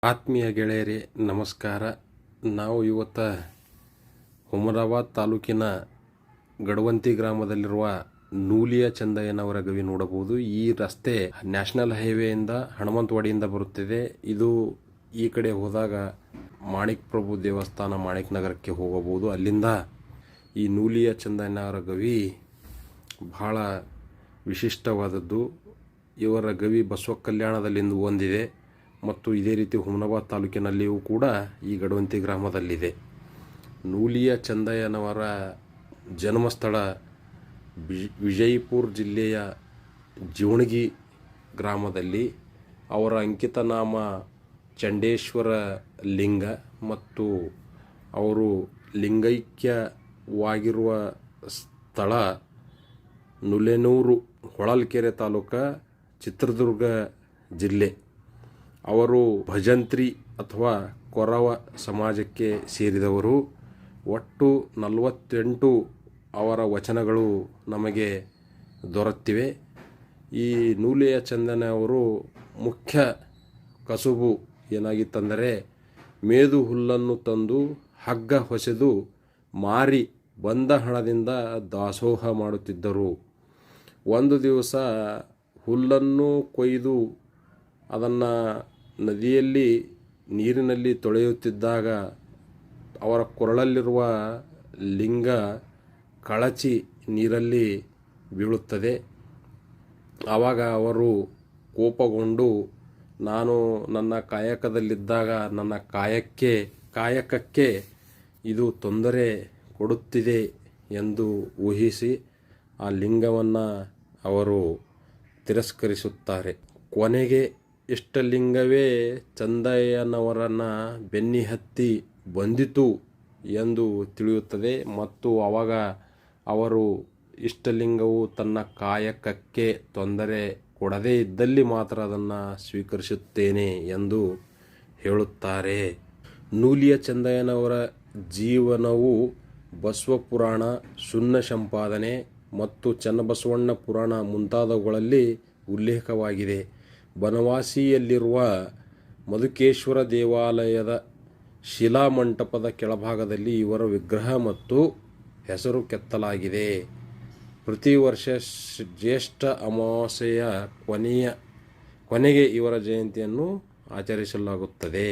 ಆತ್ಮೀಯ ಗೆಳೆಯರೇ ನಮಸ್ಕಾರ. ನಾವು ಇವತ್ತು ಹುಮನಾಬಾದ್ ತಾಲೂಕಿನ ಗಡವಂತಿ ಗ್ರಾಮದಲ್ಲಿರುವ ನೂಲಿಯ ಚಂದಯ್ಯನವರ ಗವಿ ನೋಡಬಹುದು. ಈ ರಸ್ತೆ ನ್ಯಾಷನಲ್ ಹೈವೇಯಿಂದ ಹನುಮಂತವಾಡಿಯಿಂದ ಬರುತ್ತಿದೆ. ಇದು ಈ ಕಡೆ ಹೋದಾಗ ಮಾಣಿಕ್ ಪ್ರಭು ದೇವಸ್ಥಾನ ಮಾಣಿಕ್ ನಗರಕ್ಕೆ ಹೋಗಬಹುದು. ಅಲ್ಲಿಂದ ಈ ನೂಲಿಯ ಚಂದಯ್ಯನವರ ಗವಿ ಬಹಳ ವಿಶಿಷ್ಟವಾದದ್ದು. ಇವರ ಗವಿ ಬಸವ ಕಲ್ಯಾಣದಲ್ಲಿಂದು ಹೊಂದಿದೆ ಮತ್ತು ಇದೇ ರೀತಿ ಹುಮನಾಬಾದ್ ತಾಲೂಕಿನಲ್ಲಿಯೂ ಕೂಡ ಈ ಗಡವಂತಿ ಗ್ರಾಮದಲ್ಲಿದೆ. ನೂಲಿಯ ಚಂದಯ್ಯನವರ ಜನ್ಮಸ್ಥಳ ವಿಜಯಪುರ ಜಿಲ್ಲೆಯ ಜೀವಣಗಿ ಗ್ರಾಮದಲ್ಲಿ. ಅವರ ಅಂಕಿತನಾಮ ಚಂಡೇಶ್ವರ ಲಿಂಗ ಮತ್ತು ಅವರು ಲಿಂಗೈಕ್ಯವಾಗಿರುವ ಸ್ಥಳ ನುಲೇನೂರು, ಹೊಳಲ್ಕೆರೆ ತಾಲೂಕು, ಚಿತ್ರದುರ್ಗ ಜಿಲ್ಲೆ. ಅವರು ಭಜಂತ್ರಿ ಅಥವಾ ಕೊರವ ಸಮಾಜಕ್ಕೆ ಸೇರಿದವರು. ಒಟ್ಟು 48 ಅವರ ವಚನಗಳು ನಮಗೆ ದೊರೆತಿವೆ. ಈ ನೂಲಿಯ ಚಂದಯ್ಯನವರು ಮುಖ್ಯ ಕಸುಬು ಏನಾಗಿತ್ತಂದರೆ ಮೇದು ಹುಲ್ಲನ್ನು ತಂದು ಹಗ್ಗ ಹೊಸೆದು ಮಾರಿ ಬಂದ ಹಣದಿಂದ ದಾಸೋಹ ಮಾಡುತ್ತಿದ್ದರು. ಒಂದು ದಿವಸ ಹುಲ್ಲನ್ನು ಕೊಯ್ದು ಅದನ್ನು ನದಿಯಲ್ಲಿ ನೀರಿನಲ್ಲಿ ತೊಳೆಯುತ್ತಿದ್ದಾಗ ಅವರ ಕೊರಳಲ್ಲಿರುವ ಲಿಂಗ ಕಳಚಿ ನೀರಲ್ಲಿ ಬೀಳುತ್ತದೆ. ಆವಾಗ ಅವರು ಕೋಪಗೊಂಡು, ನಾನು ನನ್ನ ಕಾಯಕದಲ್ಲಿದ್ದಾಗ ನನ್ನ ಕಾಯಕಕ್ಕೆ ಇದು ತೊಂದರೆ ಕೊಡುತ್ತಿದೆ ಎಂದು ಊಹಿಸಿ ಆ ಲಿಂಗವನ್ನು ಅವರು ತಿರಸ್ಕರಿಸುತ್ತಾರೆ. ಕೊನೆಗೆ ಇಷ್ಟಲಿಂಗವೇ ಚಂದಯ್ಯನವರನ್ನು ಬೆನ್ನಿ ಹತ್ತಿ ಬಂದಿತು ಎಂದು ತಿಳಿಯುತ್ತದೆ ಮತ್ತು ಆವಾಗ ಅವರು ಇಷ್ಟಲಿಂಗವು ತನ್ನ ಕಾಯಕಕ್ಕೆ ತೊಂದರೆ ಕೊಡದೇ ಇದ್ದಲ್ಲಿ ಮಾತ್ರ ಅದನ್ನು ಸ್ವೀಕರಿಸುತ್ತೇನೆ ಎಂದು ಹೇಳುತ್ತಾರೆ. ನೂಲಿಯ ಚಂದಯ್ಯನವರ ಜೀವನವು ಬಸವ ಪುರಾಣ, ಸುಣ್ಣ ಸಂಪಾದನೆ ಮತ್ತು ಚನ್ನಬಸವಣ್ಣ ಪುರಾಣ ಮುಂತಾದವುಗಳಲ್ಲಿ ಉಲ್ಲೇಖವಾಗಿದೆ. ಬನವಾಸಿಯಲ್ಲಿರುವ ಮಧುಕೇಶ್ವರ ದೇವಾಲಯದ ಶಿಲಾಮಂಟಪದ ಕೆಳಭಾಗದಲ್ಲಿ ಇವರ ವಿಗ್ರಹ ಮತ್ತು ಹೆಸರು ಕೆತ್ತಲಾಗಿದೆ. ಪ್ರತಿ ವರ್ಷ ಜ್ಯೇಷ್ಠ ಅಮಾವಾಸ್ಯೆಯ ಕೊನೆಗೆ ಇವರ ಜಯಂತಿಯನ್ನು ಆಚರಿಸಲಾಗುತ್ತದೆ.